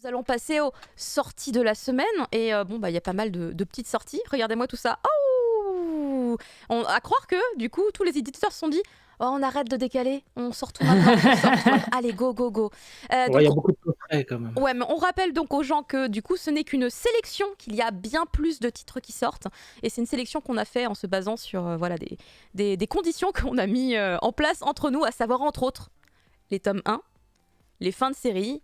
Nous allons passer aux sorties de la semaine et bon bah il y a pas mal de petites sorties. Regardez-moi tout ça. Oh, à croire que du coup tous les éditeurs se sont dit oh, on arrête de décaler, on sort tout maintenant, on sort tout maintenant. Allez go go go. Ouais, il y Donc a beaucoup de coffrets quand même. ouais, mais on rappelle donc aux gens que du coup ce n'est qu'une sélection, qu'il y a bien plus de titres qui sortent et c'est une sélection qu'on a fait en se basant sur voilà des conditions qu'on a mis en place entre nous, à savoir entre autres les tomes 1, les fins de série,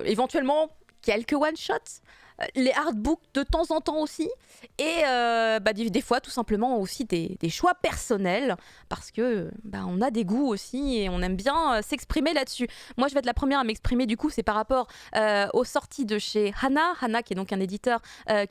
éventuellement quelques one-shots, les artbooks de temps en temps aussi, et bah, des fois tout simplement aussi des choix personnels, parce que bah, on a des goûts aussi et on aime bien s'exprimer là-dessus. Moi je vais être la première à m'exprimer, du coup c'est par rapport aux sorties de chez Hana qui est donc un éditeur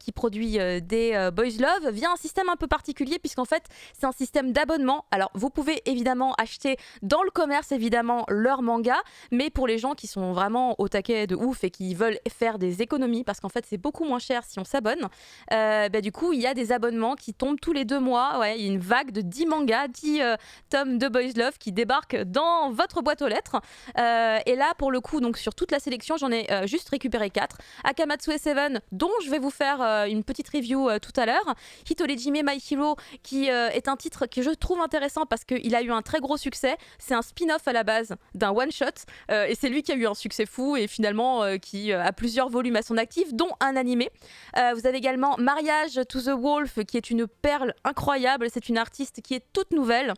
qui produit des Boys Love, via un système un peu particulier, puisqu'en fait c'est un système d'abonnement. Alors vous pouvez évidemment acheter dans le commerce évidemment leur manga, mais pour les gens qui sont vraiment au taquet de ouf et qui veulent faire des économies, parce qu'en fait c'est beaucoup moins cher si on s'abonne, bah, du coup il y a des abonnements qui tombent tous les 2 mois. Ouais, il y a une vague de 10 mangas, 10 tomes de Boys Love qui débarquent dans votre boîte aux lettres. Et là pour le coup, donc sur toute la sélection, j'en ai juste récupéré 4. Akamatsu et Seven, dont je vais vous faire une petite review tout à l'heure. Hitorejime My Hero, qui est un titre que je trouve intéressant parce qu'il a eu un très gros succès. C'est un spin-off à la base d'un one-shot, et c'est lui qui a eu un succès fou et finalement qui a plusieurs volumes à son actif, dont un animé. Vous avez également Mariage to the Wolf, qui est une perle incroyable. C'est une artiste qui est toute nouvelle,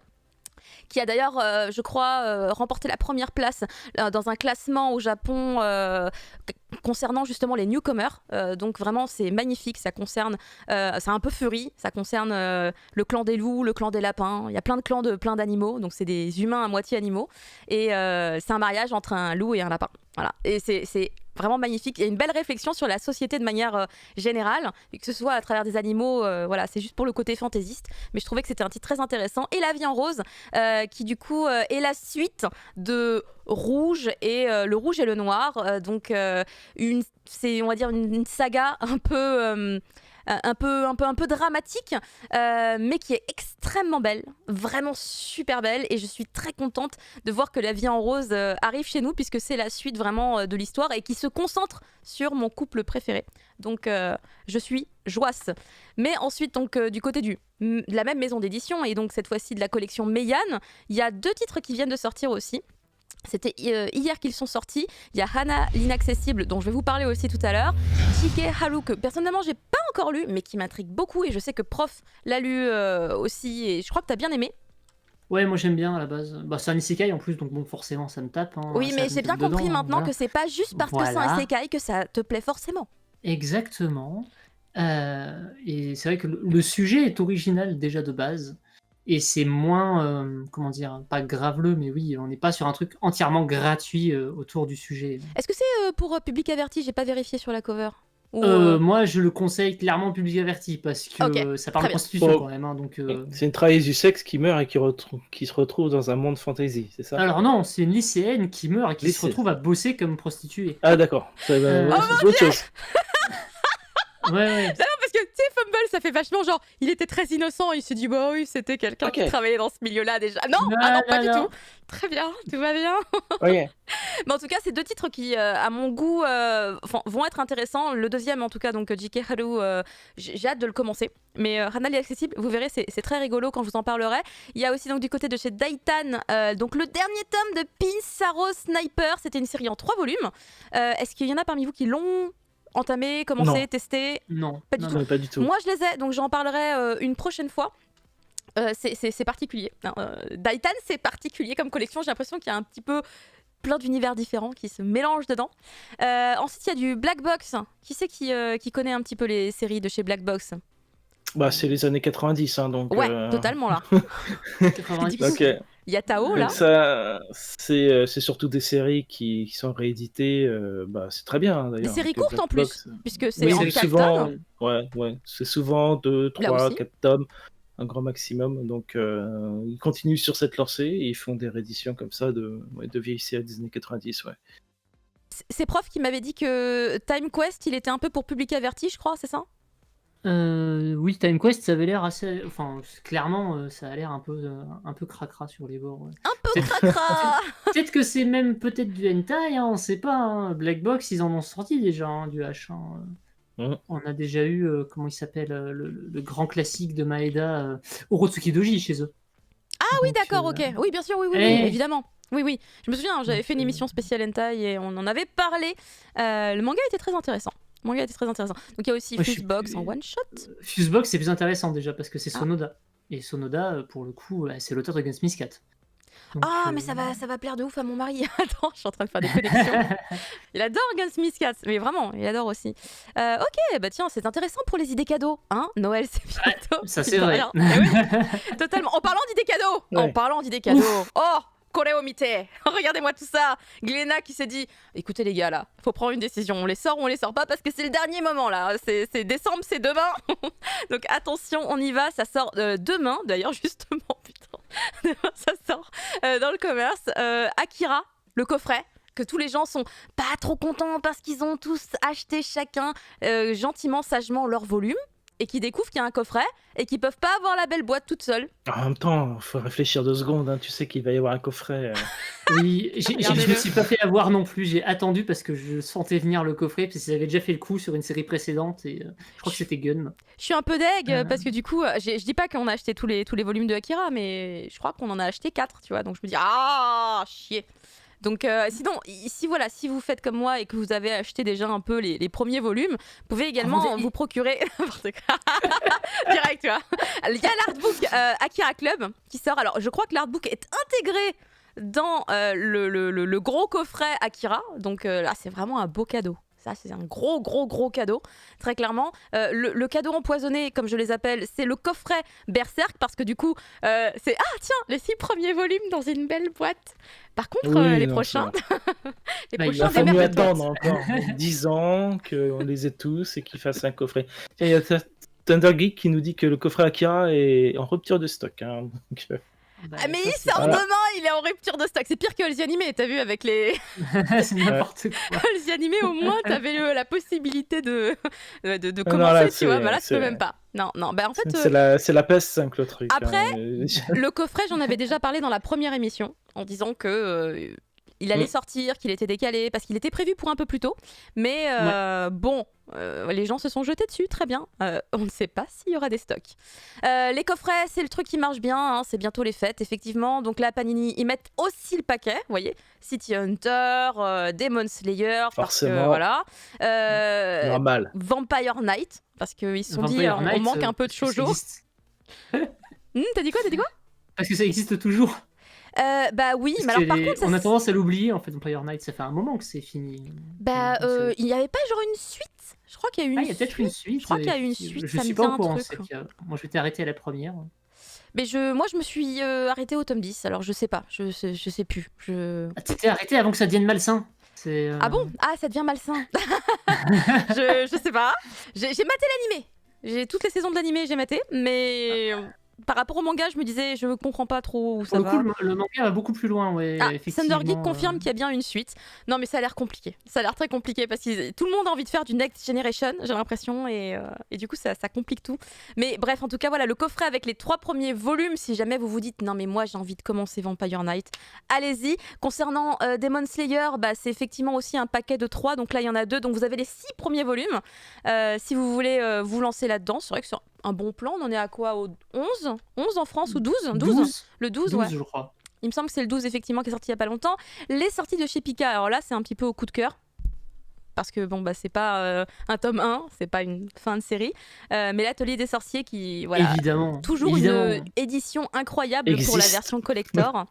qui a d'ailleurs, je crois, remporté la première place dans un classement au Japon concernant justement les newcomers. Donc vraiment, c'est magnifique. Ça concerne, c'est un peu Fury, ça concerne le clan des loups, le clan des lapins. Il y a plein de clans de plein d'animaux, donc c'est des humains à moitié animaux. Et c'est un mariage entre un loup et un lapin. Voilà. Et c'est vraiment magnifique. Il y a une belle réflexion sur la société de manière générale, et que ce soit à travers des animaux. Voilà, c'est juste pour le côté fantaisiste. Mais je trouvais que c'était un titre très intéressant. Et La vie en rose, qui du coup est la suite de Rouge et Le Rouge et le Noir. Donc c'est, on va dire, une saga un peu un peu dramatique, mais qui est extrêmement belle, vraiment super belle, et je suis très contente de voir que La vie en rose arrive chez nous, puisque c'est la suite vraiment de l'histoire et qui se concentre sur mon couple préféré. Donc je suis joasse. Mais ensuite, donc du côté de la même maison d'édition, et donc cette fois-ci de la collection Meian, il y a 2 titres qui viennent de sortir aussi. C'était hier qu'ils sont sortis. Il y a Hana l'inaccessible, dont je vais vous parler aussi tout à l'heure. Chike Haru, que personnellement j'ai pas encore lu, mais qui m'intrigue beaucoup, et je sais que Prof l'a lu aussi, et je crois que t'as bien aimé. Ouais, moi j'aime bien à la base. Bah, c'est un isekai en plus, donc bon, forcément ça me tape. Hein, Oui, ça mais me j'ai bien tape compris dedans. Hein, maintenant voilà. que c'est pas juste parce que c'est un Voilà, isekai que ça te plaît forcément. exactement. Et c'est vrai que le sujet est original déjà de base. Et c'est moins, comment dire, pas graveleux, mais oui, on n'est pas sur un truc entièrement gratuit autour du sujet. Est-ce que c'est pour public averti? J'ai pas vérifié sur la cover. Ou, Moi, je le conseille clairement public averti parce que Ok, ça parle très de bien. prostitution Bon, quand même. Hein, donc, c'est une travailleuse du sexe qui meurt et qui se retrouve dans un monde fantasy, c'est ça? alors non, c'est une lycéenne qui meurt et qui se Lycée. retrouve à bosser comme prostituée. Ah d'accord, c'est Oh c'est autre chose. Ouais, ouais. Non, parce que tu sais, Fumble, ça fait vachement genre, il était très innocent, il s'est dit, bah oui, c'était quelqu'un qui Ok. travaillait dans ce milieu-là déjà. Non, Non, ah non, pas non, du non. tout. Très bien, tout va bien. Ok. Mais en tout cas, c'est 2 titres qui, à mon goût, vont être intéressants. Le deuxième, en tout cas, donc J.K. Haru, j'ai hâte de le commencer. Mais Hana l'inaccessible, vous verrez, c'est très rigolo quand je vous en parlerai. Il y a aussi donc du côté de chez Daitan, donc le dernier tome de Pinsaro Sniper. C'était une série en 3 volumes. Est-ce qu'il y en a parmi vous qui l'ont entamé, commencé, Non. testé? Non, Pas du non, tout. non. Pas du tout. Moi, je les ai, donc j'en parlerai une prochaine fois. C'est particulier. Daitan, c'est particulier comme collection. J'ai l'impression qu'il y a un petit peu plein d'univers différents qui se mélangent dedans. Ensuite, il y a du Black Box. Qui c'est qui connaît un petit peu les séries de chez Black Box? Bah c'est les années 90, hein, donc. Ouais, totalement là. 90. Du coup, Donc, il y a Tao là. donc ça, c'est surtout des séries qui sont rééditées. Bah c'est très bien hein, Des d'ailleurs. séries Donc, courtes Black en plus, Box, puisque c'est oui, en c'est 4 souvent. tomes. Ouais, c'est souvent 2, Là 3, aussi. 4 tomes, un grand maximum. Donc ils continuent sur cette lancée et ils font des rééditions comme ça de vieilles séries des années 90, ouais. C'est Prof qui m'avait dit que Time Quest, il était un peu pour public averti, je crois, c'est ça? Oui, Time Quest, ça avait l'air assez. Enfin, clairement, ça a l'air un peu cracra sur les bords. Ouais. Un peu Peut-être cracra. peut-être que c'est même peut-être du hentai, hein, on sait pas. Hein. Black Box, ils en ont sorti déjà hein, du H. Hein. On a déjà eu, comment il s'appelle, le grand classique de Maeda, Orotsuki Doji chez eux. Ah oui, Donc, d'accord, ok. Oui, bien sûr, oui, évidemment. Oui, oui. Je me souviens, j'avais fait une émission spéciale hentai et on en avait parlé. Le manga était très intéressant. Donc il y a aussi Fusebox en one shot. Fusebox, c'est plus intéressant déjà parce que c'est Sonoda. Et Sonoda, pour le coup, c'est l'auteur de Gunsmith 4. Donc, mais ça va plaire de ouf à mon mari. Attends, je suis en train de faire des connexions. Il adore Gunsmith 4, mais vraiment, il adore aussi. Ok, bah tiens, c'est intéressant pour les idées cadeaux. Hein, Noël, c'est bientôt. Ça, c'est vrai. Oui, totalement. En parlant d'idées cadeaux. Oh, Koreo mite. Regardez-moi tout ça. Gléna qui s'est dit, écoutez les gars, là, faut prendre une décision. On les sort ou on les sort pas parce que c'est le dernier moment, là. C'est décembre, c'est demain. Donc attention, on y va. Ça sort demain, d'ailleurs, justement, putain. Demain, ça sort dans le commerce. Akira, le coffret. Que tous les gens sont pas trop contents parce qu'ils ont tous acheté chacun gentiment, sagement leur volume et qui découvrent qu'il y a un coffret et qui peuvent pas avoir la belle boîte toute seule. En même temps, faut réfléchir 2 secondes, hein. Tu sais qu'il va y avoir un coffret. Oui, je me suis pas fait avoir non plus. J'ai attendu parce que je sentais venir le coffret parce qu'ils avaient déjà fait le coup sur une série précédente et je crois que c'était Gun. Je suis un peu deg parce que du coup, je dis pas qu'on a acheté tous les volumes de Akira, mais je crois qu'on en a acheté 4, tu vois. Donc je me dis chier. Donc sinon, si vous faites comme moi et que vous avez acheté déjà un peu les premiers volumes, vous pouvez également vous procurer direct, tu vois. Il y a l'artbook Akira Club qui sort. Alors je crois que l'artbook est intégré dans le gros coffret Akira. Donc là, c'est vraiment un beau cadeau. Ça, c'est un gros cadeau, très clairement. Le cadeau empoisonné, comme je les appelle, c'est le coffret Berserk, parce que du coup, c'est les 6 premiers volumes dans une belle boîte. Par contre, les prochains, il va falloir attendre encore 10 ans qu'on les ait tous et qu'ils fassent un coffret. Il y a Thunder Geek qui nous dit que le coffret Akira est en rupture de stock. Hein, donc, mais il sort demain, il est en rupture de stock. C'est pire que Ozzy Animé, t'as vu avec les. C'est n'importe quoi. Ozzy Animé, au moins, t'avais la possibilité de commencer, tu vois. Bah là, tu peux même pas. Non. Bah en fait. C'est la PS5 le truc. Après, le coffret, j'en avais déjà parlé dans la première émission en disant que. Il allait sortir, qu'il était décalé, parce qu'il était prévu pour un peu plus tôt. Mais les gens se sont jetés dessus, très bien. On ne sait pas s'il y aura des stocks. Les coffrets, c'est le truc qui marche bien, hein, c'est bientôt les fêtes, effectivement. Donc là, Panini, ils mettent aussi le paquet, vous voyez. City Hunter, Demon Slayer, forcément. Parce que, normal. Vampire Knight, parce qu'ils se sont dit, on manque un peu de shoujo. T'as dit quoi Parce que ça existe toujours. Bah oui, parce mais alors par contre... on a tendance à l'oublier, en fait, Vampire Knight, ça fait un moment que c'est fini. Bah, il n'y avait pas genre une suite. Je crois qu'il y a eu une suite. Il y a peut-être une suite. Je crois qu'il y a eu une suite, je suis pas au courant. Moi, je m'étais arrêté à la première. Mais moi, je me suis arrêté au tome 10, alors je sais pas, je sais plus. Tu t'es arrêté avant que ça devienne malsain. Ah bon? Ah, ça devient malsain. je sais pas. J'ai maté l'animé. J'ai toutes les saisons de l'animé, j'ai maté, mais... Par rapport au manga, je me disais, je comprends pas trop où ça va. Le manga va beaucoup plus loin, ouais. Thunder Geek confirme qu'il y a bien une suite. Non, mais ça a l'air compliqué. Ça a l'air très compliqué parce que tout le monde a envie de faire du Next Generation, j'ai l'impression, et du coup, ça complique tout. Mais bref, en tout cas, voilà, le coffret avec les 3 premiers volumes, si jamais vous vous dites, non, mais moi, j'ai envie de commencer Vampire Knight, allez-y. Concernant Demon Slayer, bah, c'est effectivement aussi un paquet de 3, donc là, il y en a 2, donc vous avez les 6 premiers volumes. Si vous voulez vous lancer là-dedans, c'est vrai que c'est un bon plan. On en est à quoi, au 11 en France ou 12 Le 12, ouais. Je crois. Il me semble que c'est le 12 effectivement qui est sorti il y a pas longtemps. Les sorties de chez Pika, alors là c'est un petit peu au coup de cœur. Parce que bon, bah, c'est pas un tome 1, c'est pas une fin de série. Mais l'Atelier des Sorciers qui, voilà, toujours une édition incroyable pour la version collector.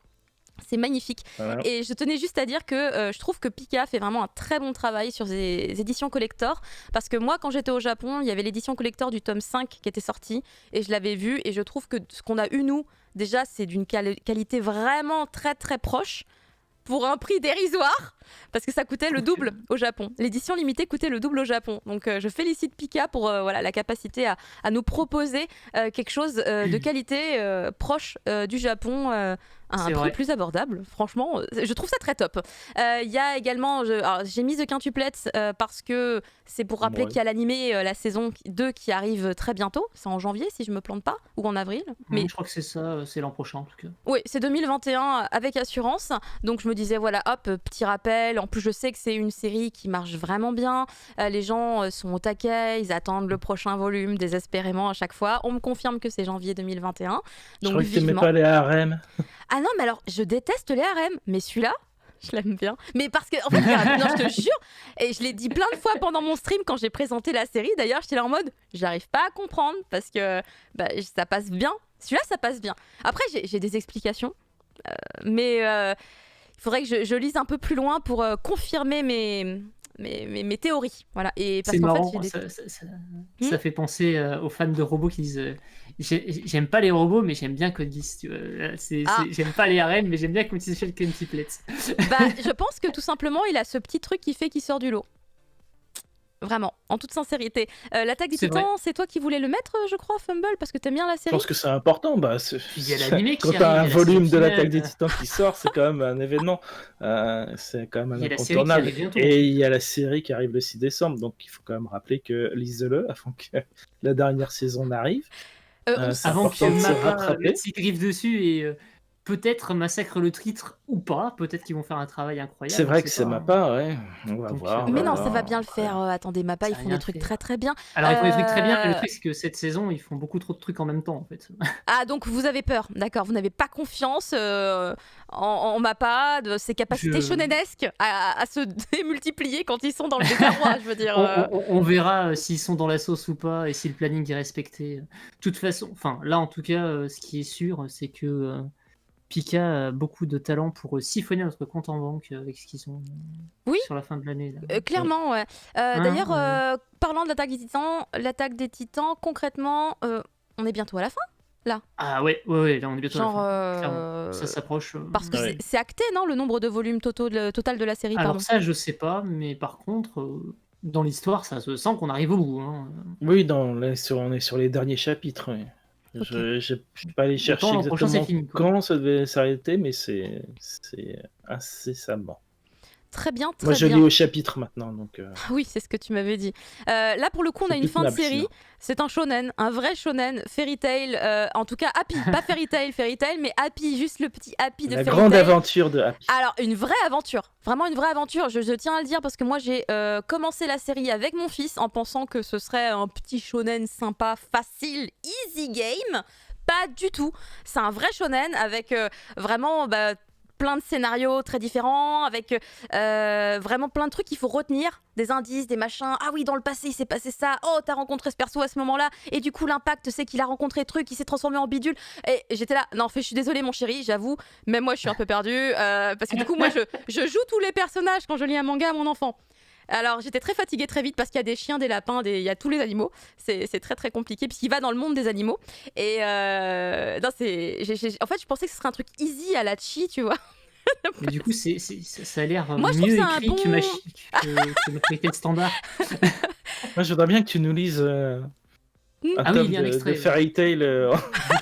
C'est magnifique. Voilà. Et je tenais juste à dire que je trouve que Pika fait vraiment un très bon travail sur ces éditions collector. Parce que moi, quand j'étais au Japon, il y avait l'édition collector du tome 5 qui était sortie. Et je l'avais vue. Et je trouve que ce qu'on a eu, nous, déjà, c'est d'une qualité vraiment très, très proche. Pour un prix dérisoire, parce que ça coûtait le double au Japon. L'édition limitée coûtait le double au Japon. Donc je félicite Pika pour la capacité à nous proposer quelque chose de qualité proche du Japon à un C'est prix vrai. plus abordable. Franchement, je trouve ça très top. Il y a également, alors, j'ai mis The Quintuplets parce que c'est pour rappeler Ouais. qu'il y a l'animé, la saison 2 qui arrive très bientôt. C'est en janvier si je me plante pas, ou en avril. Mais Je crois que c'est ça, c'est l'an prochain en tout cas. oui, c'est 2021 avec assurance. Donc je me disais, voilà, hop, petit rappel. En plus, je sais que c'est une série qui marche vraiment bien. Les gens sont au taquet, ils attendent le prochain volume désespérément à chaque fois. On me confirme que c'est janvier 2021. Je Donc crois que t'aimais vivement. pas les harem. Ah non, mais alors, je déteste les harems. Mais celui-là, je l'aime bien. Mais parce que, en fait, non, je te jure, et je l'ai dit plein de fois pendant mon stream quand j'ai présenté la série. D'ailleurs, j'étais là en mode, j'arrive pas à comprendre parce que ça passe bien. Celui-là, ça passe bien. Après, j'ai des explications. Mais il faudrait que je lise un peu plus loin pour confirmer mes théories. Voilà. Et parce C'est qu'en marrant, fait, ça fait penser aux fans de robots qui disent j'aime pas les robots, mais j'aime bien Code Geass, tu vois. J'aime pas les harems, mais j'aime bien quand ils fait le quintuplets. je pense que tout simplement, il a ce petit truc qui fait qu'il sort du lot. Vraiment, en toute sincérité. L'attaque des C'est Titans, vrai. c'est toi qui voulais le mettre, je crois, Fumble, parce que t'aimes bien la Je série. pense que c'est important. Il y a l'animé qui Quand t'as arrive, un il y a la volume série de l'attaque finale. des Titans qui sort, c'est quand même un événement. C'est quand même Il y un a la série qui incontournable. arrive bientôt. Et il y a la série qui arrive le 6 décembre. Donc il faut quand même rappeler que lisez-le avant que la dernière saison n'arrive. C'est Avant que important de se Mappa rattraper. mette ses griffes dessus et peut-être massacre le titre ou pas. Peut-être qu'ils vont faire un travail incroyable. C'est vrai on que sait c'est pas, hein. Mappa, ouais. On va Donc, voir. on Mais va non, voir. ça va bien le faire. Attendez, Mappa, Ça ils a font rien des trucs fait. très très bien. Alors, ils font des trucs très bien, mais le truc, c'est que cette saison, ils font beaucoup trop de trucs en même temps, en fait. Ah, donc vous avez peur, d'accord. Vous n'avez pas confiance en Mappa, de ses capacités Je- shonenesques à se démultiplier quand ils sont dans le désarroi, je veux dire. On verra s'ils sont dans la sauce ou pas et si le planning est respecté. De toute façon, enfin, là, en tout cas, ce qui est sûr, c'est que Pika a beaucoup de talent pour siphonner notre compte en banque avec ce qu'ils ont Oui. sur la fin de l'année. Là. Clairement, ouais. Hein, D'ailleurs, ouais. parlant de l'attaque des Titans, concrètement, on est bientôt à la fin. Ah ouais, là, on est bientôt à la Genre, fin. Clairement. Ça s'approche. parce que Ouais. c'est acté, non, le nombre de volumes total de la série, Alors pardon. ça, je sais pas, mais par contre, dans l'histoire, ça se sent qu'on arrive au bout. Hein. Oui, on est sur les derniers chapitres. Oui. Ok. Je ne vais pas aller chercher l'an prochain, c'est exactement fini, quoi. quand ça devait s'arrêter, mais c'est incessamment. Très bien, très Moi, je bien. lis au chapitre maintenant. Donc, Oui, c'est ce que tu m'avais dit. Là, pour le coup, on a c'est une plus fin de tenable, série. sinon. C'est un shonen, un vrai shonen, Fairy Tail. En tout cas, Happy, pas Fairy Tail, mais Happy, juste le petit Happy de La Fairy grande Tail. aventure de Happy. Alors, une vraie aventure, vraiment une vraie aventure. Je tiens à le dire parce que moi, j'ai commencé la série avec mon fils en pensant que ce serait un petit shonen sympa, facile, easy game. Pas du tout. C'est un vrai shonen avec vraiment plein de scénarios très différents, avec vraiment plein de trucs qu'il faut retenir, des indices, des machins. Ah oui, dans le passé, il s'est passé ça. Oh, t'as rencontré ce perso à ce moment-là. Et du coup, l'impact, c'est qu'il a rencontré truc, il s'est transformé en bidule. Et j'étais là, non, en fait, je suis désolée, mon chéri, j'avoue, même moi, je suis un peu perdue. Parce que du coup, moi, je joue tous les personnages quand je lis un manga à mon enfant. Alors j'étais très fatiguée très vite parce qu'il y a des chiens, des lapins, il y a tous les animaux. C'est très très compliqué puisqu'il va dans le monde des animaux. Et non, en fait je pensais que ce serait un truc easy à la chi, tu vois. Mais du coup, ça a l'air Moi, je trouve mieux que c'est un écrit que notre Fairy Tail standard. Moi, je voudrais bien que tu nous lises un Ah oui, tome il y a un de extrait. Fairy Tail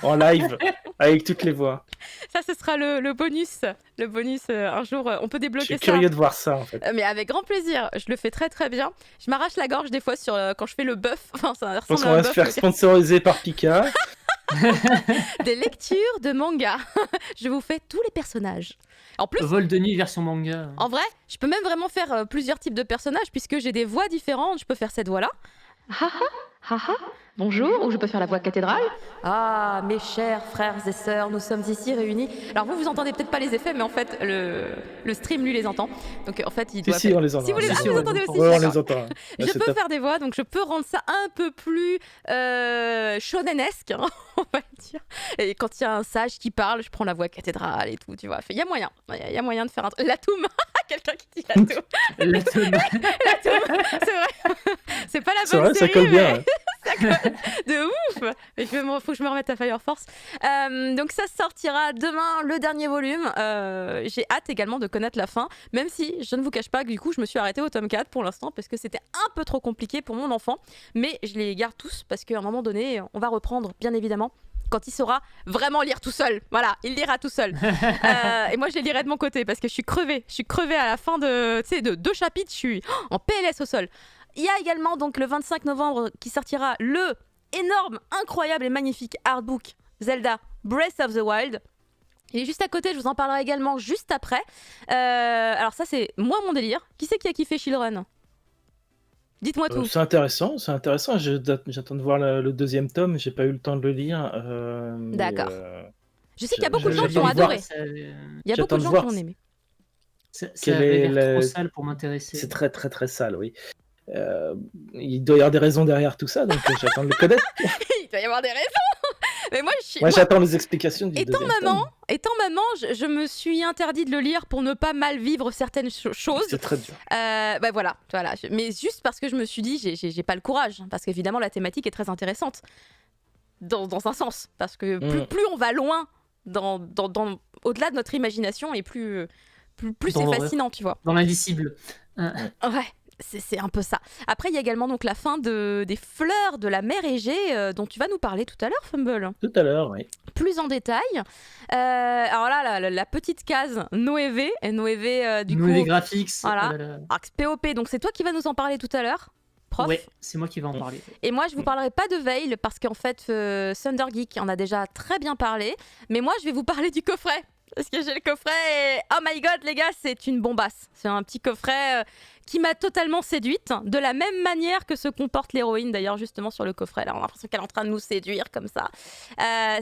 en live avec toutes les voix. Ça, ce sera le bonus. Le bonus, un jour, on peut Je débloquer suis ça. curieux de voir ça, en fait. Mais avec grand plaisir, je le fais très très bien. Je m'arrache la gorge des fois quand je fais le bœuf. Enfin, ça Je pense ressemble qu'on à un va se bœuf. faire sponsoriser par Pika. Des lectures de manga. Je vous fais tous les personnages. En plus, Vol de nuit version manga. en vrai, je peux même vraiment faire plusieurs types de personnages puisque j'ai des voix différentes. Je peux faire cette voix-là. Haha, bonjour, ou je peux faire la voix cathédrale. Ah, mes chers frères et sœurs, nous sommes ici réunis. Alors vous entendez peut-être pas les effets, mais en fait, le stream, lui, les entend. Donc en fait, il doit Si, faire... on les entend. Si vous les, Si, ah, si, vous on entendez les aussi, Ouais, on d'accord. les entend. Ouais, Je c'est peux top. faire des voix, donc je peux rendre ça un peu plus shonenesque, hein, on va dire. Et quand il y a un sage qui parle, je prends la voix cathédrale et tout, tu vois. Il y a moyen, il y a moyen de faire un truc. L'atoum, quelqu'un qui dit l'atoum. L'atoum, c'est vrai. C'est pas la C'est bonne vrai, ça série, colle bien. mais Ouais. ça colle de ouf. Il faut que je me remette à Fire Force. Donc ça sortira demain, le dernier volume. J'ai hâte également de connaître la fin, même si je ne vous cache pas que du coup je me suis arrêtée au tome 4 pour l'instant parce que c'était un peu trop compliqué pour mon enfant, mais je les garde tous parce qu'à un moment donné on va reprendre bien évidemment quand il saura vraiment lire tout seul. Voilà, il lira tout seul. Et moi, je les lirai de mon côté parce que je suis crevée. Je suis crevée à la fin de 2 chapitres. Je suis en PLS au sol. Il y a également donc le 25 novembre qui sortira le énorme, incroyable et magnifique artbook Zelda Breath of the Wild. Il est juste à côté, je vous en parlerai également juste après. Alors ça, c'est moi mon délire. Qui c'est qui a kiffé Children ? Dites-moi tout. C'est intéressant. J'attends de voir le deuxième tome. J'ai pas eu le temps de le lire. D'accord. Je sais qu'il y a je- beaucoup de je- gens qui ont j'attends de voir. adoré. Il y a beaucoup J'attends de de gens voir. qui ont aimé. Ça Quel avait est l'air le- trop sale pour m'intéresser. C'est très très très sale, oui. Il doit y avoir des raisons derrière tout ça, donc j'attends de le connaître. Il doit y avoir des raisons. Mais moi, Moi, j'attends les explications du étant deuxième maman, tome. je me suis interdit de le lire pour ne pas mal vivre certaines choses. C'est très dur. Voilà. Mais juste parce que je me suis dit, j'ai pas le courage. Parce qu'évidemment, la thématique est très intéressante. Dans un sens. Parce que plus on va loin, au-delà de notre imagination, et plus c'est fascinant, tu vois. Dans l'indicible. Ouais. C'est un peu ça. Après, il y a également donc la fin des fleurs de la mer Égée dont tu vas nous parler tout à l'heure, Fumble. Tout à l'heure, oui. Plus en détail. Alors là, la petite case Noévé. Et Noévé, du Noévé coup... Graphics. Voilà. Oh là là. Arx POP, donc c'est toi qui vas nous en parler tout à l'heure, prof. Ouais, c'est moi qui vais en parler. Et moi, je vous parlerai pas de Veil parce qu'en fait, Thunder Geek en a déjà très bien parlé. Mais moi, je vais vous parler du coffret. Parce que j'ai le coffret et... Oh my god, les gars, c'est une bombasse. C'est un petit coffret qui m'a totalement séduite. De la même manière que se comporte l'héroïne, d'ailleurs, justement, sur le coffret. Là, on a l'impression qu'elle est en train de nous séduire comme ça.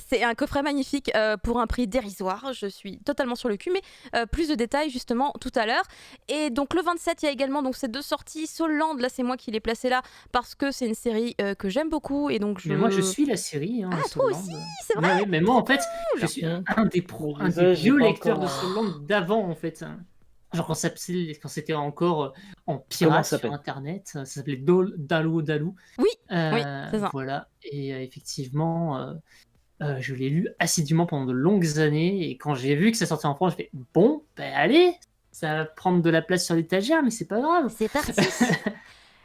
C'est un coffret magnifique pour un prix dérisoire. Je suis totalement sur le cul, mais plus de détails, justement, tout à l'heure. Et donc, le 27, il y a également donc, ces 2 sorties. Soul Land, là, c'est moi qui l'ai placé là parce que c'est une série que j'aime beaucoup. Et donc, Mais moi, je suis la série. Ah, Soul toi Land. aussi, c'est vrai. Ouais, mais moi, en fait, je suis un des vieux lecteurs de Soul Land d'avant, en fait. Genre quand c'était encore en pirate sur internet, ça s'appelait Dalou. Oui, c'est ça. Voilà, et effectivement, je l'ai lu assidûment pendant de longues années, et quand j'ai vu que ça sortait en France, je fais bon, ben allez, ça va prendre de la place sur l'étagère, mais c'est pas grave. C'est parti.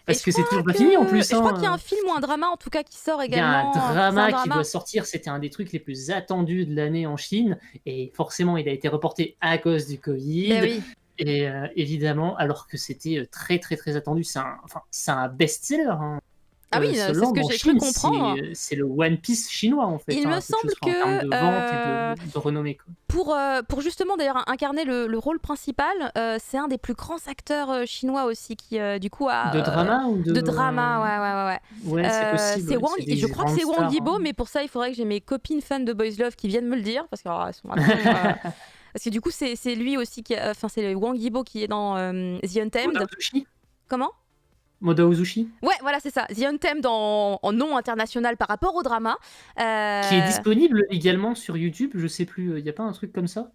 Parce que c'est toujours pas fini en plus. Je crois qu'il y a un film ou un drama en tout cas qui sort également. Il y a un drama qui doit sortir, c'était un des trucs les plus attendus de l'année en Chine, et forcément il a été reporté à cause du Covid. Oui. Et évidemment, alors que c'était très très très attendu, c'est un best-seller. Hein. Ah oui, c'est ce que j'ai cru comprendre. C'est le One Piece chinois en fait. Il me semble que en termes de vente et de renommée. Quoi. Pour justement d'ailleurs incarner le rôle principal, c'est un des plus grands acteurs chinois aussi qui du coup a de drama ou de drama, ouais. Ouais, c'est possible. Je crois que c'est Wang Yibo, mais pour ça il faudrait que j'ai mes copines fans de Boys Love qui viennent me le dire parce qu'elles sont parce que du coup c'est lui aussi c'est Wang Yibo qui est dans The Untamed. Comment? Moda Uzushi. Ouais, voilà, c'est ça. The Untamed en nom international par rapport au drama. Qui est disponible également sur YouTube, je sais plus, il n'y a pas un truc comme ça?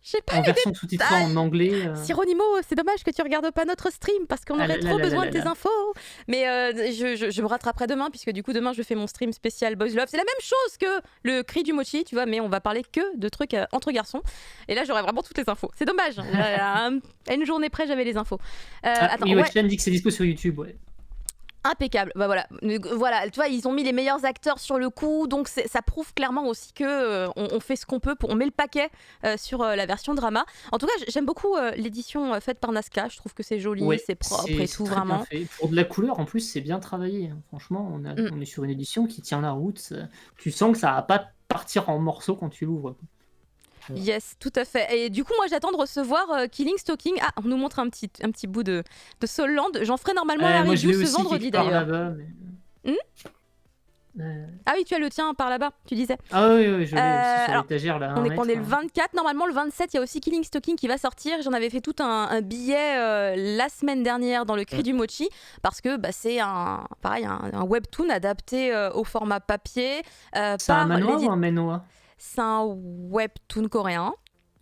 Je sais pas. En version sous-titrée en anglais. Sironimo, c'est dommage que tu regardes pas notre stream parce qu'on aurait trop besoin de tes infos. Mais je me rattraperai demain puisque du coup demain je fais mon stream spécial Boys Love. C'est la même chose que le cri du mochi, tu vois, mais on va parler que de trucs entre garçons. Et là j'aurai vraiment toutes les infos. C'est dommage. À une journée près j'avais les infos. Attends, Watchman dit que c'est dispo sur YouTube, ouais. Impeccable, voilà, tu vois, ils ont mis les meilleurs acteurs sur le coup, donc ça prouve clairement aussi que on fait ce qu'on peut, on met le paquet sur la version drama. En tout cas, j'aime beaucoup l'édition faite par Nazca, je trouve que c'est joli, c'est propre et tout, vraiment. Pour de la couleur, en plus, c'est bien travaillé. Hein. Franchement, on est sur une édition qui tient la route. Tu sens que ça va pas partir en morceaux quand tu l'ouvres. Yes, tout à fait. Et du coup, moi, j'attends de recevoir Killing Stalking. Ah, on nous montre un petit bout de Soul Land. J'en ferai normalement la review ce vendredi d'ailleurs. Ah oui, tu as le tien par là-bas, tu disais. Ah oui, je l'ai aussi sur l'étagère là. On est le 24, normalement le 27, il y a aussi Killing Stalking qui va sortir. J'en avais fait tout un billet la semaine dernière dans le cri du mochi parce que c'est un webtoon adapté au format papier. C'est un manhwa ou un manhwa? C'est un webtoon coréen.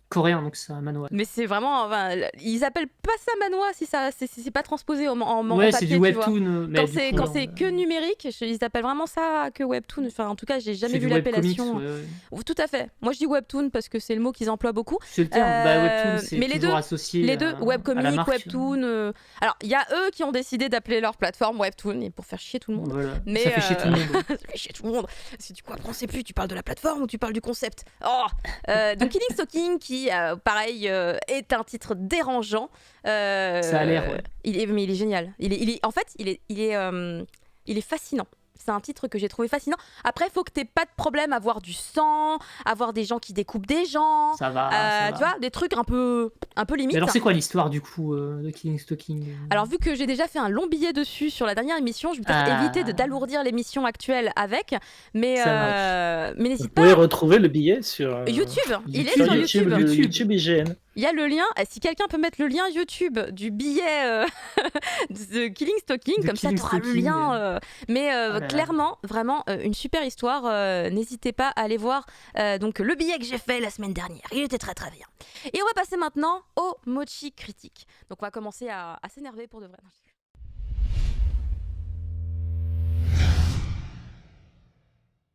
coréen, donc c'est un manhwa. Mais c'est vraiment, enfin, ils appellent pas ça manhwa si ça, c'est pas transposé en Ouais, papier, c'est du tu vois. webtoon. Mais Quand c'est que numérique, ils appellent vraiment ça que webtoon. Enfin, en tout cas, j'ai jamais c'est vu du l'appellation. webcomics, ouais. Tout à fait. Moi, je dis webtoon parce que c'est le mot qu'ils emploient beaucoup. C'est le terme. Webtoon, c'est mais les toujours deux, associé les deux, à la webcomic, marque. webtoon. Alors, il y a eux qui ont décidé d'appeler leur plateforme webtoon et pour faire chier tout le monde. Voilà. Mais Ça fait chier tout le monde. ça fait chier tout le monde. Si du coup, après, on sait plus, tu parles de la plateforme ou tu parles du concept. Oh donc, Killing Stalking, qui, pareil, est un titre dérangeant. Ça a l'air, ouais. Mais il est génial. En fait, il est fascinant. C'est un titre que j'ai trouvé fascinant. Après, il faut que tu n'aies pas de problème à voir du sang, à voir des gens qui découpent des gens. Ça va. Tu vois, des trucs un peu limite. Mais alors, c'est quoi l'histoire du coup de Killing Stalking? Alors, vu que j'ai déjà fait un long billet dessus sur la dernière émission, je vais peut-être éviter d'alourdir l'émission actuelle avec. Mais n'hésite pas. Vous pouvez retrouver le billet sur YouTube. Il est sur YouTube IGN. Il y a le lien. Si quelqu'un peut mettre le lien YouTube du billet de Killing Stalking, comme ça, tu auras le lien. Clairement, vraiment, une super histoire. N'hésitez pas à aller voir donc le billet que j'ai fait la semaine dernière. Il était très très bien. Et on va passer maintenant au mochi critique. Donc on va commencer à s'énerver pour de vrai.